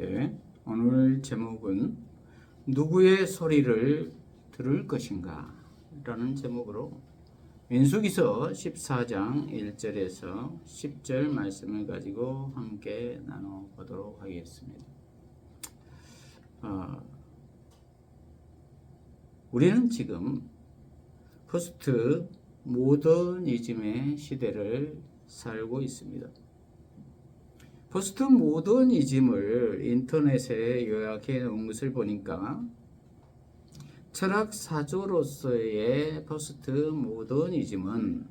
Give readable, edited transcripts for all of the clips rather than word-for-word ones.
예, 오늘 제목은 누구의 소리를 들을 것인가 라는 제목으로 민수기서 14장 1절에서 10절 말씀을 가지고 함께 나눠보도록 하겠습니다. 우리는 지금 포스트 모더니즘의 시대를 살고 있습니다. 포스트 모더니즘을 인터넷에 요약해 놓은 것을 보니까 철학 사조로서의 포스트 모더니즘은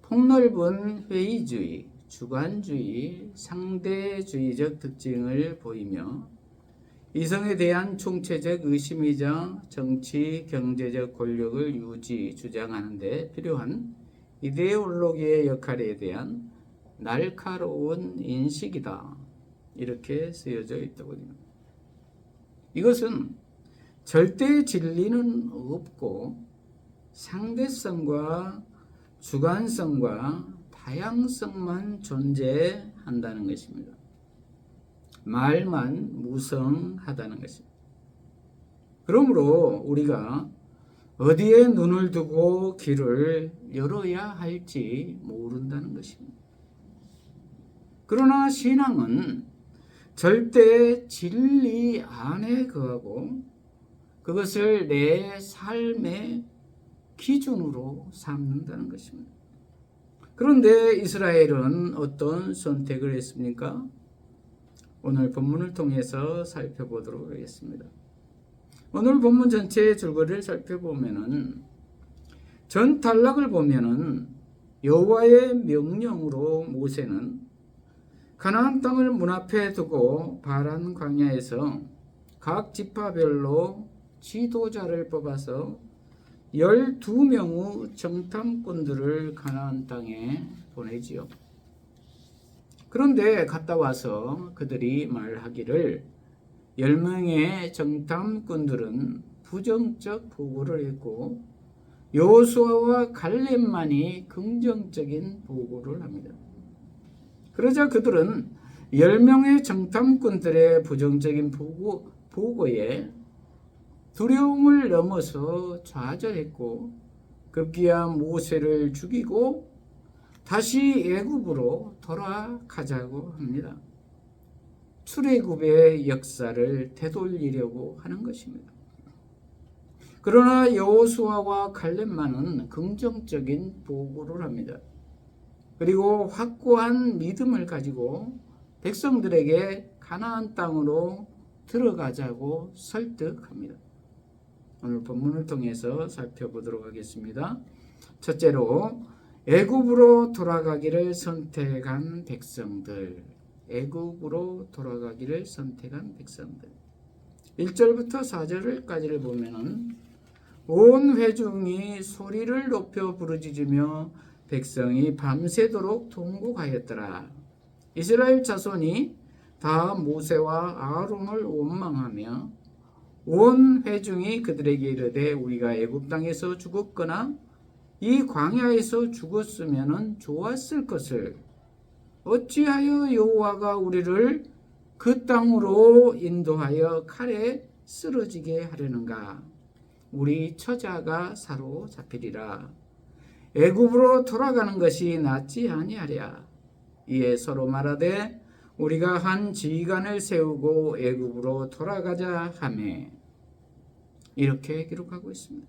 폭넓은 회의주의, 주관주의, 상대주의적 특징을 보이며 이성에 대한 총체적 의심이자 정치, 경제적 권력을 주장하는 데 필요한 이데올로기의 역할에 대한 날카로운 인식이다. 이렇게 쓰여져 있다고 합니다. 이것은 절대 진리는 없고 상대성과 주관성과 다양성만 존재한다는 것입니다. 말만 무성하다는 것입니다. 그러므로 우리가 어디에 눈을 두고 귀를 열어야 할지 모른다는 것입니다. 그러나 신앙은 절대 진리 안에 거하고 그것을 내 삶의 기준으로 삼는다는 것입니다. 그런데 이스라엘은 어떤 선택을 했습니까? 오늘 본문을 통해서 살펴보도록 하겠습니다. 오늘 본문 전체의 줄거리를 살펴보면은 전 단락을 보면은 여호와의 명령으로 모세는 가나안 땅을 문 앞에 두고 바란 광야에서 각 지파별로 지도자를 뽑아서 12명의 정탐꾼들을 가나안 땅에 보내지요. 그런데 갔다 와서 그들이 말하기를 10명의 정탐꾼들은 부정적 보고를 했고 여호수아와 갈렙만이 긍정적인 보고를 합니다. 그러자 그들은 10명의 정탐꾼들의 부정적인 보고에 두려움을 넘어서 좌절했고 급기야 모세를 죽이고 다시 애굽으로 돌아가자고 합니다. 출애굽의 역사를 되돌리려고 하는 것입니다. 그러나 여호수아와 갈렙만은 긍정적인 보고를 합니다. 그리고 확고한 믿음을 가지고 백성들에게 가나안 땅으로 들어가자고 설득합니다. 오늘 본문을 통해서 살펴보도록 하겠습니다. 첫째로 애굽으로 돌아가기를 선택한 백성들. 애굽으로 돌아가기를 선택한 백성들. 1절부터 4절까지를 보면은 온 회중이 소리를 높여 부르짖으며 백성이 밤새도록 통곡하였더라. 이스라엘 자손이 다 모세와 아론을 원망하며 온 회중이 그들에게 이르되 우리가 애굽 땅에서 죽었거나 이 광야에서 죽었으면 좋았을 것을 어찌하여 여호와가 우리를 그 땅으로 인도하여 칼에 쓰러지게 하려는가? 우리 처자가 사로잡히리라. 애굽으로 돌아가는 것이 낫지 아니하랴. 이에 서로 말하되 우리가 한 지휘관을 세우고 애굽으로 돌아가자 하매. 이렇게 기록하고 있습니다.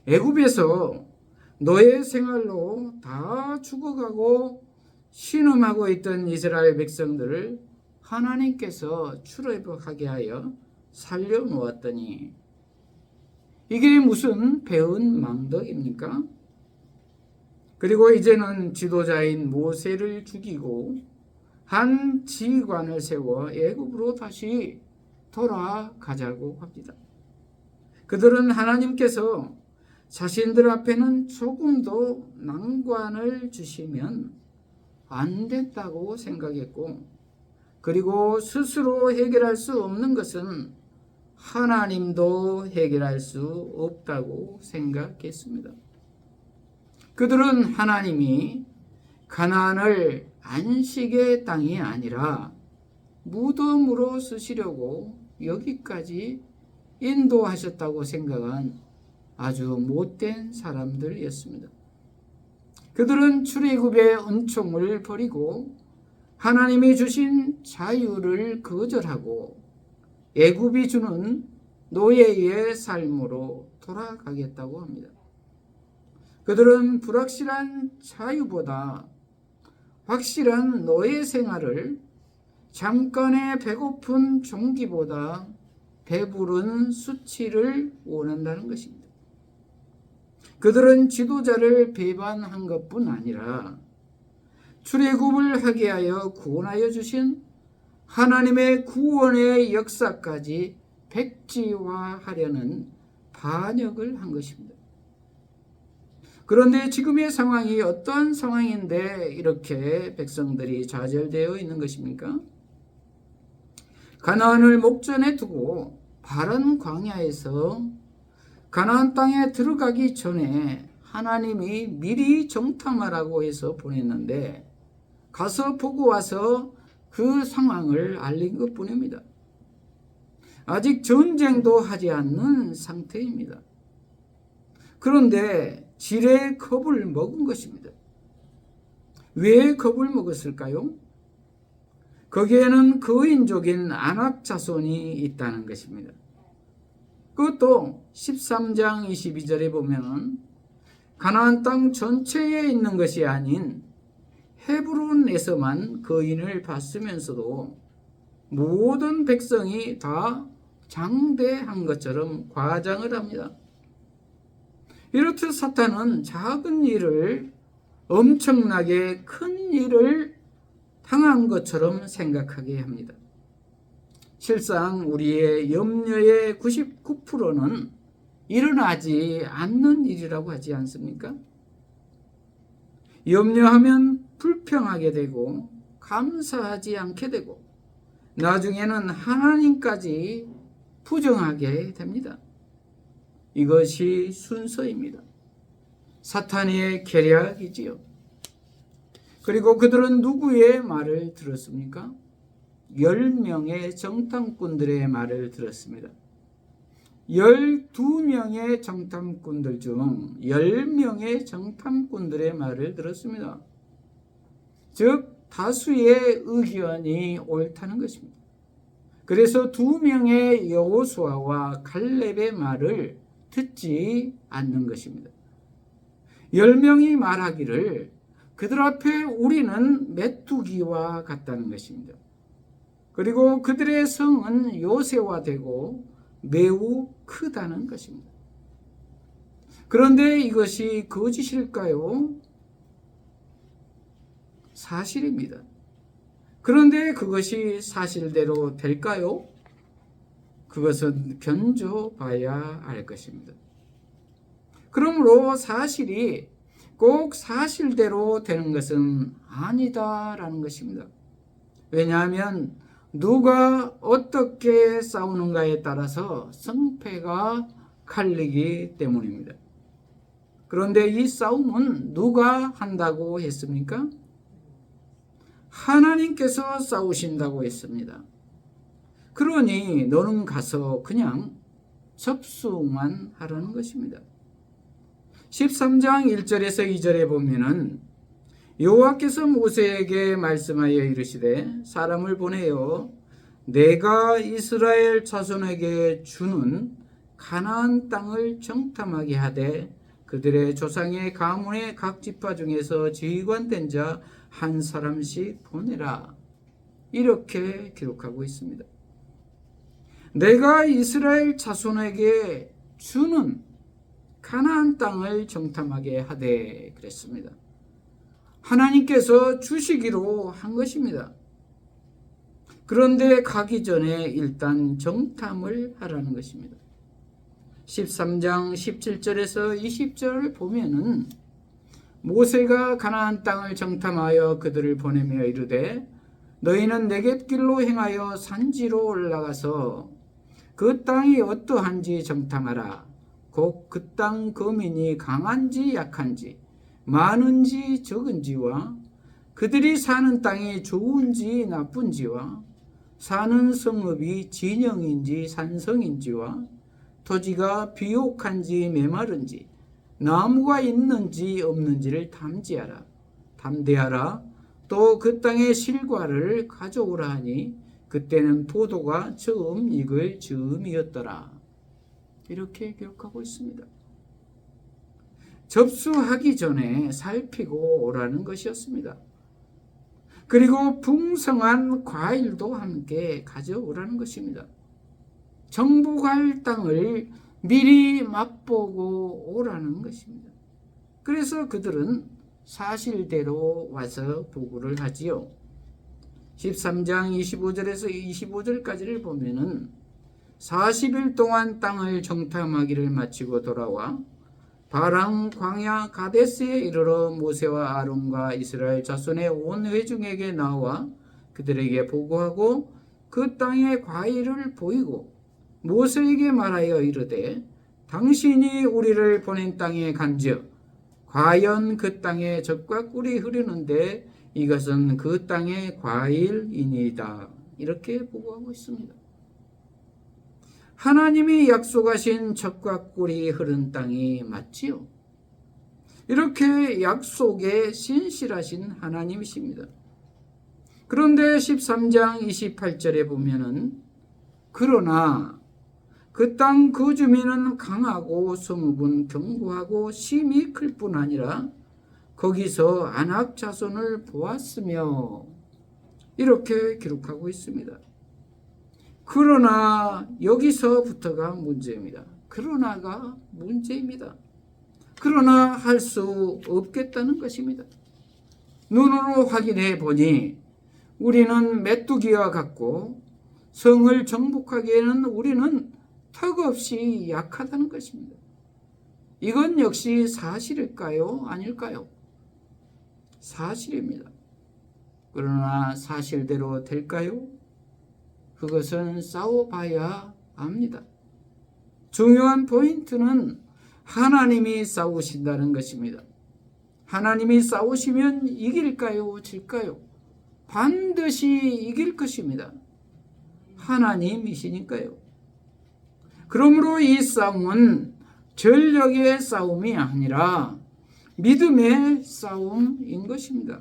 애굽에서 노예 생활로 다 죽어가고 신음하고 있던 이스라엘 백성들을 하나님께서 출애굽하게 하여 살려놓았더니 이게 무슨 배은 망덕입니까? 그리고 이제는 지도자인 모세를 죽이고 한 지휘관을 세워 애굽으로 다시 돌아가자고 합니다. 그들은 하나님께서 자신들 앞에는 조금도 난관을 주시면 안 됐다고 생각했고 그리고 스스로 해결할 수 없는 것은 하나님도 해결할 수 없다고 생각했습니다. 그들은 하나님이 가나안을 안식의 땅이 아니라 무덤으로 쓰시려고 여기까지 인도하셨다고 생각한 아주 못된 사람들이었습니다. 그들은 출애굽의 은총을 버리고 하나님이 주신 자유를 거절하고 애굽이 주는 노예의 삶으로 돌아가겠다고 합니다. 그들은 불확실한 자유보다 확실한 노예 생활을, 잠깐의 배고픈 종기보다 배부른 수치를 원한다는 것입니다. 그들은 지도자를 배반한 것뿐 아니라 출애굽을 하게 하여 구원하여 주신 하나님의 구원의 역사까지 백지화하려는 반역을 한 것입니다. 그런데 지금의 상황이 어떤 상황인데 이렇게 백성들이 좌절되어 있는 것입니까? 가나안을 목전에 두고 바른 광야에서 가나안 땅에 들어가기 전에 하나님이 미리 정탐하라고 해서 보냈는데 가서 보고 와서 그 상황을 알린 것뿐입니다. 아직 전쟁도 하지 않는 상태입니다. 그런데 지레 겁을 먹은 것입니다. 왜 겁을 먹었을까요? 거기에는 거인족인 아낙 자손이 있다는 것입니다. 그것도 13장 22절에 보면 가나안 땅 전체에 있는 것이 아닌 헤브론에서만 거인을 봤으면서도 모든 백성이 다 장대한 것처럼 과장을 합니다. 이렇듯 사탄은 작은 일을 엄청나게 큰 일을 당한 것처럼 생각하게 합니다. 실상 우리의 염려의 99%는 일어나지 않는 일이라고 하지 않습니까? 염려하면 불평하게 되고 감사하지 않게 되고 나중에는 하나님까지 부정하게 됩니다. 이것이 순서입니다. 사탄의 계략이지요. 그리고 그들은 누구의 말을 들었습니까? 10명의 정탐꾼들의 말을 들었습니다. 12명의 정탐꾼들 중 10명의 정탐꾼들의 말을 들었습니다. 즉 다수의 의견이 옳다는 것입니다. 그래서 2명의 여호수아와 갈렙의 말을 듣지 않는 것입니다. 10명이 말하기를 그들 앞에 우리는 메뚜기와 같다는 것입니다. 그리고 그들의 성은 요새화되고 매우 크다는 것입니다. 그런데 이것이 거짓일까요? 사실입니다. 그런데 그것이 사실대로 될까요? 그것은 견줘봐야 알 것입니다. 그러므로 사실이 꼭 사실대로 되는 것은 아니다라는 것입니다. 왜냐하면 누가 어떻게 싸우는가에 따라서 승패가 갈리기 때문입니다. 그런데 이 싸움은 누가 한다고 했습니까? 하나님께서 싸우신다고 했습니다. 그러니 너는 가서 그냥 접수만 하라는 것입니다. 13장 1절에서 2절에 보면은 여호와께서 모세에게 말씀하여 이르시되 사람을 보내어 내가 이스라엘 자손에게 주는 가나안 땅을 정탐하게 하되 그들의 조상의 가문의 각 지파 중에서 지휘관된 자 한 사람씩 보내라. 이렇게 기록하고 있습니다. 내가 이스라엘 자손에게 주는 가나안 땅을 정탐하게 하되 그랬습니다. 하나님께서 주시기로 한 것입니다. 그런데 가기 전에 일단 정탐을 하라는 것입니다. 13장 17절에서 20절을 보면은 모세가 가나안 땅을 정탐하여 그들을 보내며 이르되 너희는 네겝길로 행하여 산지로 올라가서 그 땅이 어떠한지 정탐하라. 곧 그 땅 거민이 강한지 약한지 많은지 적은지와 그들이 사는 땅이 좋은지 나쁜지와 사는 성읍이 진영인지 산성인지와 토지가 비옥한지 메마른지 나무가 있는지 없는지를 담대하라. 또 그 땅의 실과를 가져오라 하니 그때는 포도가 처음 익을 즈음이었더라. 이렇게 기록하고 있습니다. 접수하기 전에 살피고 오라는 것이었습니다. 그리고 풍성한 과일도 함께 가져오라는 것입니다. 정복할 땅을 미리 맛보고 오라는 것입니다. 그래서 그들은 사실대로 와서 보고를 하지요. 13장 25절에서 25절까지를 보면은 40일 동안 땅을 정탐하기를 마치고 돌아와 바랑 광야 가데스에 이르러 모세와 아론과 이스라엘 자손의 온 회중에게 나와 그들에게 보고하고 그 땅의 과일을 보이고 모세에게 말하여 이르되 당신이 우리를 보낸 땅에 간즉 과연 그 땅에 젖과 꿀이 흐르는데 이것은 그 땅의 과일이니이다. 이렇게 보고하고 있습니다. 하나님이 약속하신 젖과 꿀이 흐른 땅이 맞지요. 이렇게 약속에 신실하신 하나님이십니다. 그런데 13장 28절에 보면은 그러나 그 땅 그 주민은 강하고 성읍은 견고하고 심이 클 뿐 아니라 거기서 아낙 자손을 보았으며 이렇게 기록하고 있습니다. 그러나 여기서부터가 문제입니다. 그러나가 문제입니다. 그러나 할 수 없겠다는 것입니다. 눈으로 확인해 보니 우리는 메뚜기와 같고 성을 정복하기에는 우리는 턱없이 약하다는 것입니다. 이건 역시 사실일까요? 아닐까요? 사실입니다. 그러나 사실대로 될까요? 그것은 싸워봐야 압니다. 중요한 포인트는 하나님이 싸우신다는 것입니다. 하나님이 싸우시면 이길까요? 질까요? 반드시 이길 것입니다. 하나님이시니까요. 그러므로 이 싸움은 전력의 싸움이 아니라 믿음의 싸움인 것입니다.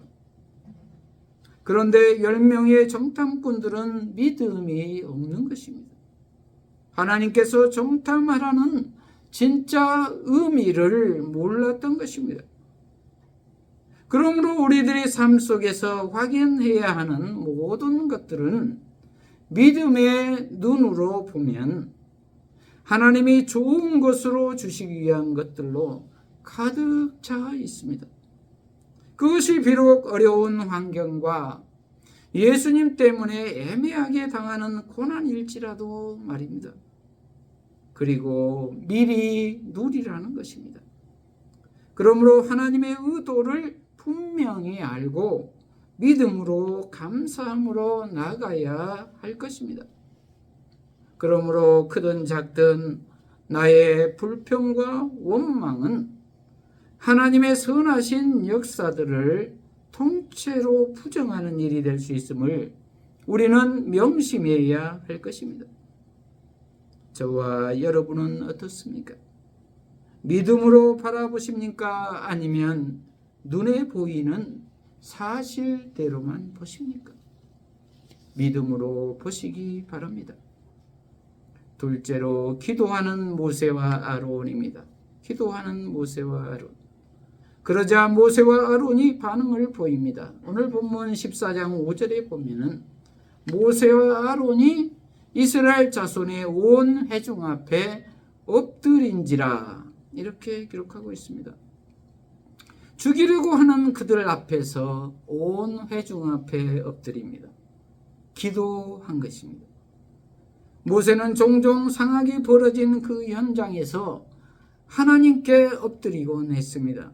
그런데 10명의 정탐꾼들은 믿음이 없는 것입니다. 하나님께서 정탐하라는 진짜 의미를 몰랐던 것입니다. 그러므로 우리들의 삶 속에서 확인해야 하는 모든 것들은 믿음의 눈으로 보면 하나님이 좋은 것으로 주시기 위한 것들로 가득 차 있습니다. 그것이 비록 어려운 환경과 예수님 때문에 애매하게 당하는 고난일지라도 말입니다. 그리고 미리 누리라는 것입니다. 그러므로 하나님의 의도를 분명히 알고 믿음으로 감사함으로 나가야 할 것입니다. 그러므로 크든 작든 나의 불평과 원망은 하나님의 선하신 역사들을 통째로 부정하는 일이 될 수 있음을 우리는 명심해야 할 것입니다. 저와 여러분은 어떻습니까? 믿음으로 바라보십니까? 아니면 눈에 보이는 사실대로만 보십니까? 믿음으로 보시기 바랍니다. 둘째로 기도하는 모세와 아론입니다. 기도하는 모세와 아론. 그러자 모세와 아론이 반응을 보입니다. 오늘 본문 14장 5절에 보면은 모세와 아론이 이스라엘 자손의 온 회중 앞에 엎드린지라 이렇게 기록하고 있습니다. 죽이려고 하는 그들 앞에서 온 회중 앞에 엎드립니다. 기도한 것입니다. 모세는 종종 상악이 벌어진 그 현장에서 하나님께 엎드리곤 했습니다.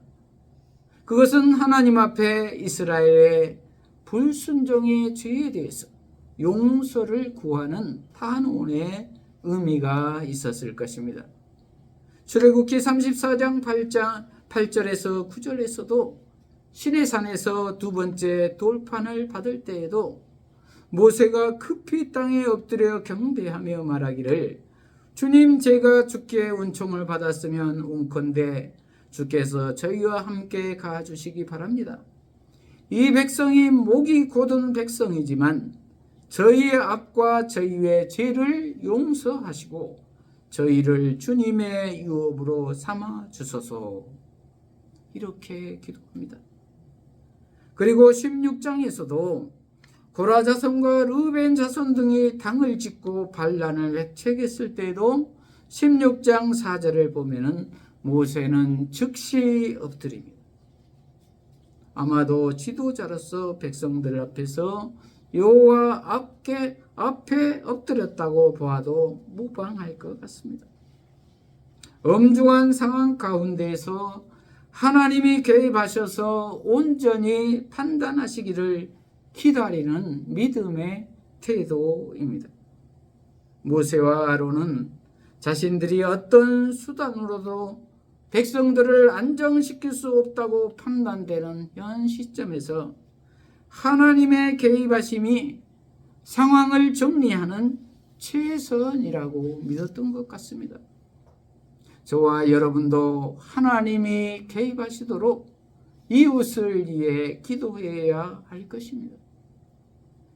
그것은 하나님 앞에 이스라엘의 불순종의 죄에 대해서 용서를 구하는 탄원의 의미가 있었을 것입니다. 출애굽기 34장 8절에서 9절에서도 시내산에서 두 번째 돌판을 받을 때에도 모세가 급히 땅에 엎드려 경배하며 말하기를 주님, 제가 주께 은총을 받았으면 온컨대 주께서 저희와 함께 가주시기 바랍니다. 이 백성이 목이 곧은 백성이지만 저희의 악과 저희의 죄를 용서하시고 저희를 주님의 유업으로 삼아 주소서. 이렇게 기도합니다. 그리고 16장에서도 고라 자손과 르벤 자손 등이 당을 짓고 반란을 회책했을 때에도 16장 4절을 보면은 모세는 즉시 엎드립니다. 아마도 지도자로서 백성들 앞에서 여호와 앞에 엎드렸다고 보아도 무방할 것 같습니다. 엄중한 상황 가운데에서 하나님이 개입하셔서 온전히 판단하시기를 기다리는 믿음의 태도입니다. 모세와 아론은 자신들이 어떤 수단으로도 백성들을 안정시킬 수 없다고 판단되는 현 시점에서 하나님의 개입하심이 상황을 정리하는 최선이라고 믿었던 것 같습니다. 저와 여러분도 하나님이 개입하시도록 이웃을 위해 기도해야 할 것입니다.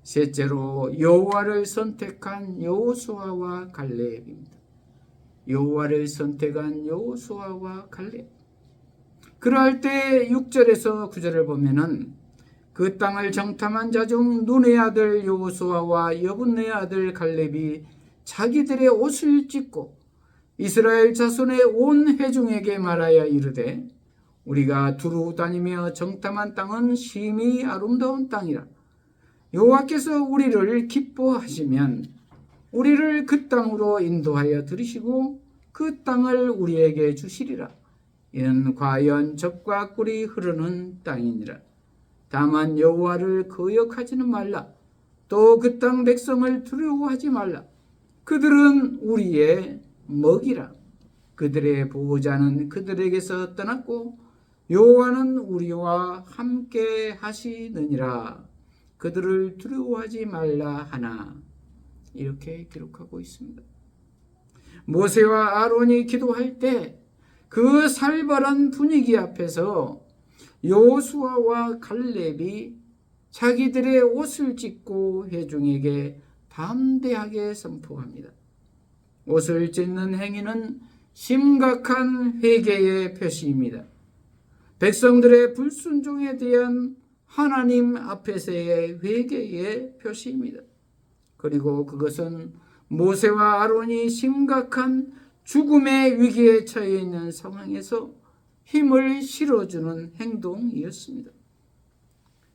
셋째로 여호와를 선택한 여호수아와 갈렙입니다. 여호와를 선택한 여호수아와 갈렙. 그럴 때 6절에서 9절을 보면은 그 땅을 정탐한 자 중 눈의 아들 여호수아와 여분의 아들 갈렙이 자기들의 옷을 찢고 이스라엘 자손의 온 회중에게 말하여 이르되 우리가 두루 다니며 정탐한 땅은 심히 아름다운 땅이라. 여호와께서 우리를 기뻐하시면 우리를 그 땅으로 인도하여 들이시고 그 땅을 우리에게 주시리라. 이는 과연 젖과 꿀이 흐르는 땅이니라. 다만 여호와를 거역하지는 말라. 또 그 땅 백성을 두려워하지 말라. 그들은 우리의 먹이라. 그들의 보호자는 그들에게서 떠났고 여호와는 우리와 함께 하시느니라. 그들을 두려워하지 말라 하나. 이렇게 기록하고 있습니다. 모세와 아론이 기도할 때 그 살벌한 분위기 앞에서 여호수아와 갈렙이 자기들의 옷을 찢고 회중에게 담대하게 선포합니다. 옷을 찢는 행위는 심각한 회개의 표시입니다. 백성들의 불순종에 대한 하나님 앞에서의 회개의 표시입니다. 그리고 그것은 모세와 아론이 심각한 죽음의 위기에 처해 있는 상황에서 힘을 실어주는 행동이었습니다.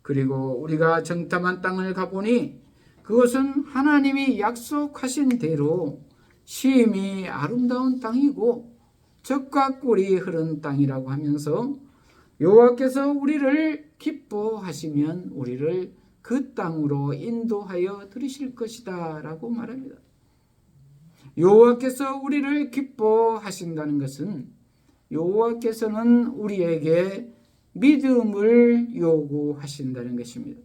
그리고 우리가 정탐한 땅을 가보니 그것은 하나님이 약속하신 대로 심히 아름다운 땅이고 젖과 꿀이 흐른 땅이라고 하면서 여호와께서 우리를 기뻐하시면 우리를 그 땅으로 인도하여 들이실 것이다 라고 말합니다. 여호와께서 우리를 기뻐하신다는 것은 여호와께서는 우리에게 믿음을 요구하신다는 것입니다.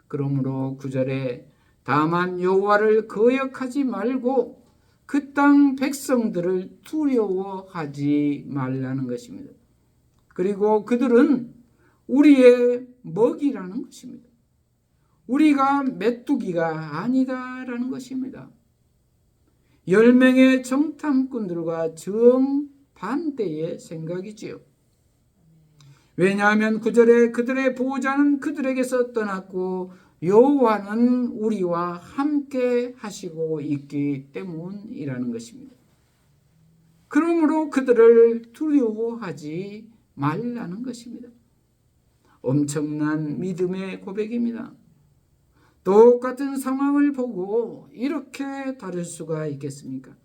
그러므로 9절에 다만 여호와를 거역하지 말고 그 땅 백성들을 두려워하지 말라는 것입니다. 그리고 그들은 우리의 먹이라는 것입니다. 우리가 메뚜기가 아니다라는 것입니다. 10명의 정탐꾼들과 정반대의 생각이지요. 왜냐하면 9절에 그들의 보호자는 그들에게서 떠났고 여호와는 우리와 함께 하시고 있기 때문이라는 것입니다. 그러므로 그들을 두려워하지 말라는 것입니다. 엄청난 믿음의 고백입니다. 똑같은 상황을 보고 이렇게 다를 수가 있겠습니까?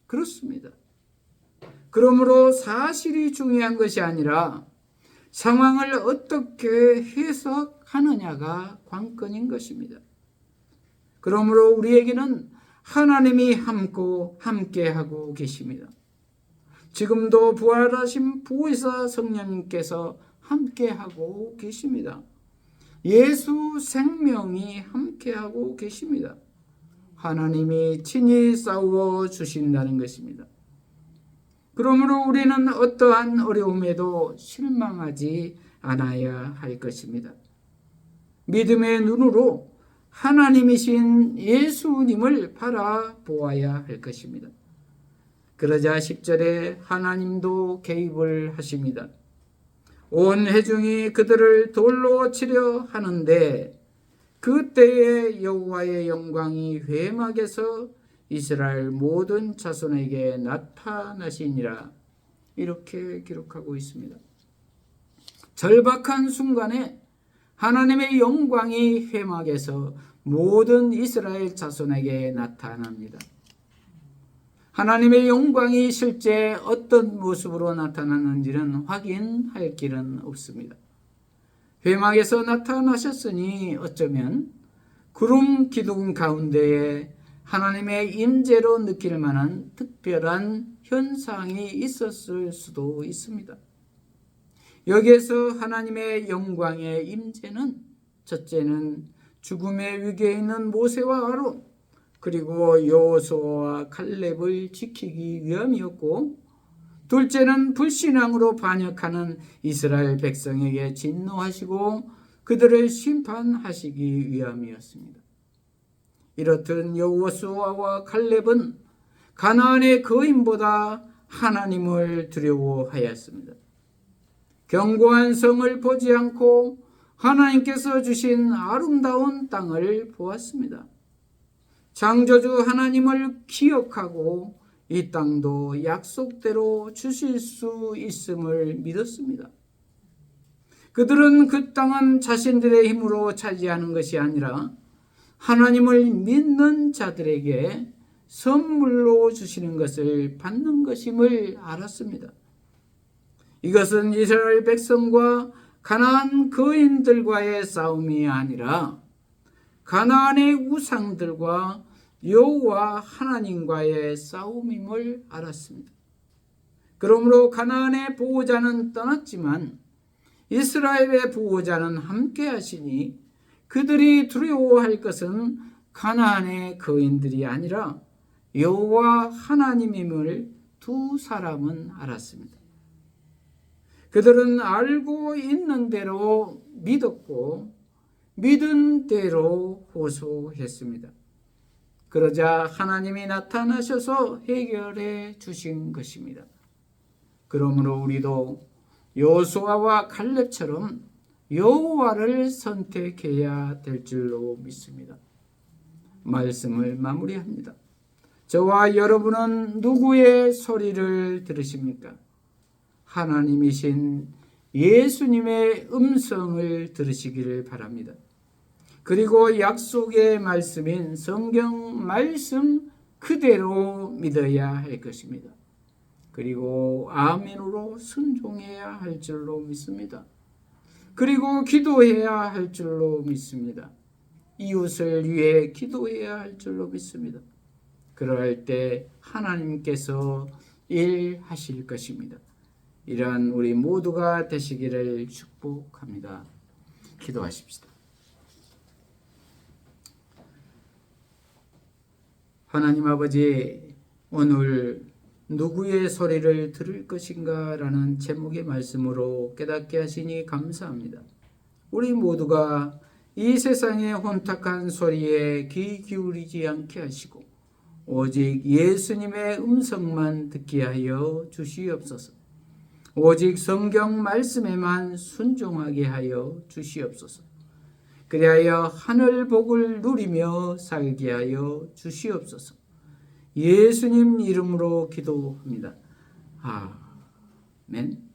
그렇습니다. 그러므로 사실이 중요한 것이 아니라 상황을 어떻게 해석하느냐가 관건인 것입니다. 그러므로 우리에게는 하나님이 함께하고 계십니다. 지금도 부활하신 보혜사 성령님께서 함께하고 계십니다. 예수 생명이 함께하고 계십니다. 하나님이 친히 싸워 주신다는 것입니다. 그러므로 우리는 어떠한 어려움에도 실망하지 않아야 할 것입니다. 믿음의 눈으로 하나님이신 예수님을 바라보아야 할 것입니다. 그러자 10절에 하나님도 개입을 하십니다. 온 회중이 그들을 돌로 치려 하는데 그때에 여호와의 영광이 회막에서 이스라엘 모든 자손에게 나타나시니라. 이렇게 기록하고 있습니다. 절박한 순간에 하나님의 영광이 회막에서 모든 이스라엘 자손에게 나타납니다. 하나님의 영광이 실제 어떤 모습으로 나타났는지는 확인할 길은 없습니다. 회막에서 나타나셨으니 어쩌면 구름 기둥 가운데에 하나님의 임재로 느낄 만한 특별한 현상이 있었을 수도 있습니다. 여기에서 하나님의 영광의 임재는 첫째는 죽음의 위기에 있는 모세와 아론 그리고 여호수아와 칼렙을 지키기 위함이었고, 둘째는 불신앙으로 반역하는 이스라엘 백성에게 진노하시고 그들을 심판하시기 위함이었습니다. 이렇듯 여호수아와 칼렙은 가나안의 거인보다 하나님을 두려워하였습니다. 견고한 성을 보지 않고 하나님께서 주신 아름다운 땅을 보았습니다. 창조주 하나님을 기억하고 이 땅도 약속대로 주실 수 있음을 믿었습니다. 그들은 그 땅은 자신들의 힘으로 차지하는 것이 아니라 하나님을 믿는 자들에게 선물로 주시는 것을 받는 것임을 알았습니다. 이것은 이스라엘 백성과 가나안 거인들과의 싸움이 아니라 가나안의 우상들과 여호와 하나님과의 싸움임을 알았습니다. 그러므로 가나안의 보호자는 떠났지만 이스라엘의 보호자는 함께 하시니 그들이 두려워할 것은 가나안의 거인들이 아니라 여호와 하나님임을 두 사람은 알았습니다. 그들은 알고 있는 대로 믿었고 믿은 대로 호소했습니다. 그러자 하나님이 나타나셔서 해결해 주신 것입니다. 그러므로 우리도 여호수아와 칼렙처럼 여호와를 선택해야 될 줄로 믿습니다. 말씀을 마무리합니다. 저와 여러분은 누구의 소리를 들으십니까? 하나님이신 예수님의 음성을 들으시기를 바랍니다. 그리고 약속의 말씀인 성경 말씀 그대로 믿어야 할 것입니다. 그리고 아멘으로 순종해야 할 줄로 믿습니다. 그리고 기도해야 할 줄로 믿습니다. 이웃을 위해 기도해야 할 줄로 믿습니다. 그럴 때 하나님께서 일하실 것입니다. 이러한 우리 모두가 되시기를 축복합니다. 기도하십시다. 하나님 아버지, 오늘 누구의 소리를 들을 것인가 라는 제목의 말씀으로 깨닫게 하시니 감사합니다. 우리 모두가 이 세상의 혼탁한 소리에 귀 기울이지 않게 하시고 오직 예수님의 음성만 듣게 하여 주시옵소서. 오직 성경 말씀에만 순종하게 하여 주시옵소서. 그리하여 하늘 복을 누리며 살게 하여 주시옵소서. 예수님 이름으로 기도합니다. 아멘.